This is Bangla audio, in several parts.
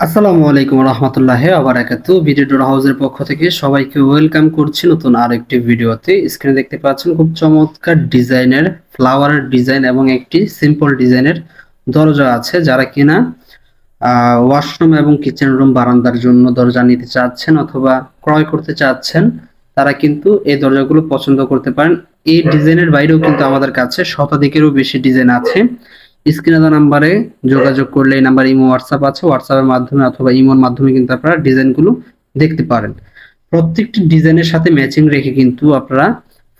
আসসালামু আলাইকুম রহমতুল্লাহ আবারাকাতু। ভিডিও ডোর হাউসের পক্ষ থেকে সবাইকে ওয়েলকাম করছি নতুন আরেকটি ভিডিওতে। স্ক্রিনে দেখতে পাচ্ছেন খুব চমৎকার ডিজাইনের ফ্লাওয়ারের ডিজাইন এবং একটি সিম্পল ডিজাইনের দরজা আছে। যারা কিনা ওয়াশরুম এবং কিচেন রুম বারান্দার জন্য দরজা নিতে চাচ্ছেন অথবা ক্রয় করতে চাচ্ছেন, তারা কিন্তু এই দরজাগুলো পছন্দ করতে পারেন। এই ডিজাইনের বাইরেও কিন্তু আমাদের কাছে শতাধিকেরও বেশি ডিজাইন আছে। স্ক্রিনে দেওয়া নাম্বারে যোগাযোগ করলে, এই নাম্বার ইমো হোয়াটসঅ্যাপ আছে, হোয়াটসঅ্যাপের মাধ্যমে অথবা ইমোর মাধ্যমে কিন্তু আপনারা ডিজাইনগুলো দেখতে পারেন। প্রত্যেকটি ডিজাইনের সাথে ম্যাচিং রেখে কিন্তু আপনারা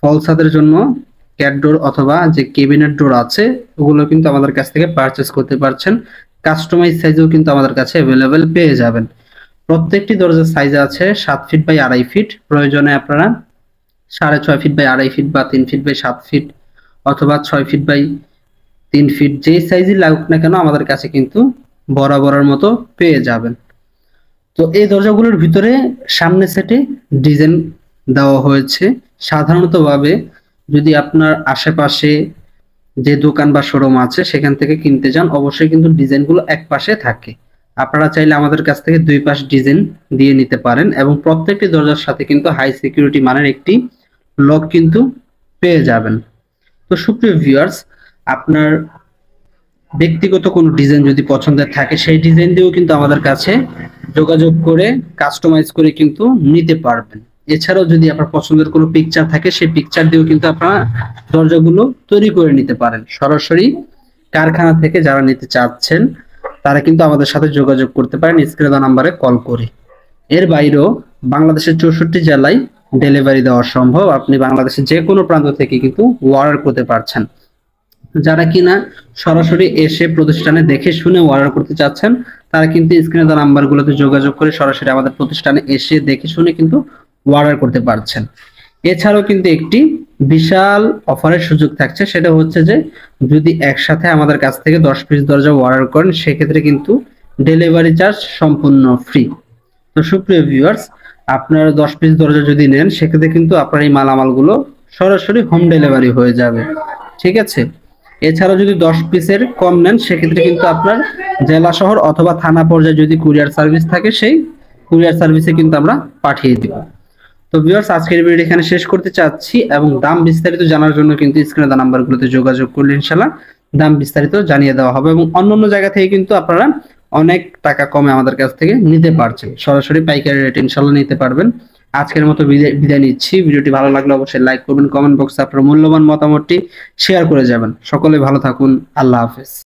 ফল ছাদের জন্য ক্যাট ডোর অথবা যে কেবিনেট ডোর আছে ওগুলো কিন্তু আমাদের কাছ থেকে পারচেস করতে পারছেন। কাস্টমাইজ সাইজেও কিন্তু আমাদের কাছে অ্যাভেলেবেল পেয়ে যাবেন। প্রত্যেকটি দরজার সাইজ আছে 7 ফিট বাই 2.5 ফিট। প্রয়োজনে আপনারা 6.5 ফিট বাই 2.5 ফিট বা 3 ফিট বাই 7 ফিট অথবা 6 ফিট বাই 3 ফিট যে সাইজই লাগুক না কেন আমাদের কাছে কিন্তু বরাবরের মতো পেয়ে যাবেন। তো এই দরজাগুলোর ভিতরে সামনে সেটে ডিজাইন দেওয়া হয়েছে। সাধারণতভাবে যদি আপনার আশেপাশে যে দোকান বা শোরুম আছে সেখান থেকে কিনতে যান, অবশ্যই কিন্তু ডিজাইনগুলো এক পাশে থাকে। আপনারা চাইলে আমাদের কাছ থেকে দুই পাশ ডিজাইন দিয়ে নিতে পারেন এবং প্রত্যেকটি দরজার সাথে কিন্তু হাই সিকিউরিটি মানের একটি লক কিন্তু পেয়ে যাবেন। তো সুপ্রিয় ভিউয়ার্স, আপনার ব্যক্তিগত কোনো ডিজাইন যদি পছন্দের থাকে সেই ডিজাইন দিয়েও কিন্তু আমাদের কাছে যোগাযোগ করে কাস্টমাইজ করে কিন্তু নিতে পারবেন। এছাড়াও যদি আপনার পছন্দের কোনো পিকচার থাকে সেই পিকচার দিয়েও কিন্তু আপনারা দরজাগুলো তৈরি করে নিতে পারেন। সরাসরি কারখানা থেকে যারা নিতে চাচ্ছেন তারা কিন্তু আমাদের সাথে যোগাযোগ করতে পারেন স্ক্রিনে দেওয়া নাম্বারে কল করে। এর বাইরেও বাংলাদেশের 64 জেলায় ডেলিভারি দেওয়া সম্ভব। আপনি বাংলাদেশের যে কোনো প্রান্ত থেকে কিন্তু অর্ডার করতে পারছেন। যারা কিনা সরাসরি এসে প্রতিষ্ঠানে দেখে শুনে অর্ডার করতে চাচ্ছেন তারা কিন্তু স্ক্রিনে দেওয়া নাম্বারগুলোতে যোগাযোগ করে সরাসরি আমাদের প্রতিষ্ঠানে এসে দেখে শুনে কিন্তু অর্ডার করতে পারছেন। এছাড়াও কিন্তু একটি বিশাল অফারের সুযোগ থাকছে, সেটা হচ্ছে যে যদি একসাথে আমাদের কাছ থেকে 10 পিস দরজা অর্ডার করেন সেক্ষেত্রে কিন্তু ডেলিভারি চার্জ সম্পূর্ণ ফ্রি। তো সুপ্রিয় ভিউয়ার্স, আপনারা 10 পিস দরজা যদি নেন সেক্ষেত্রে কিন্তু আপনার এই মালামালগুলো সরাসরি হোম ডেলিভারি হয়ে যাবে। ঠিক আছে। এছাড়াও যদি 10 পিসের কম নেন সেক্ষেত্রে কিন্তু আপনার জেলা শহর অথবা থানা পর্যায়ে যদি কুরিয়ার সার্ভিস থাকে সেই কুরিয়ার সার্ভিসে কিন্তু আমরা পাঠিয়ে দিব। তো ভিউয়ার্স, আজকের ভিডিও এখানে শেষ করতে চাচ্ছি এবং দাম বিস্তারিত জানার জন্য কিন্তু স্ক্রিনে দেওয়া নাম্বারগুলোতে যোগাযোগ করলে ইনশাআল্লাহ দাম বিস্তারিত জানিয়ে দেওয়া হবে এবং অন্যান্য জায়গা থেকে কিন্তু আপনারা অনেক টাকা কমে আমাদের কাছ থেকে নিতে পারছেন। সরাসরি পাইকারি রেট ইনশাআল্লাহ নিতে পারবেন। আজকের মতো বিদায় নিচ্ছি। ভিডিওটি ভালো লাগলে অবশ্যই লাইক করবেন, কমেন্ট বক্সে আপনার মূল্যবান মতামতটি শেয়ার করে যাবেন। সকলে ভালো থাকুন। আল্লাহ হাফেজ।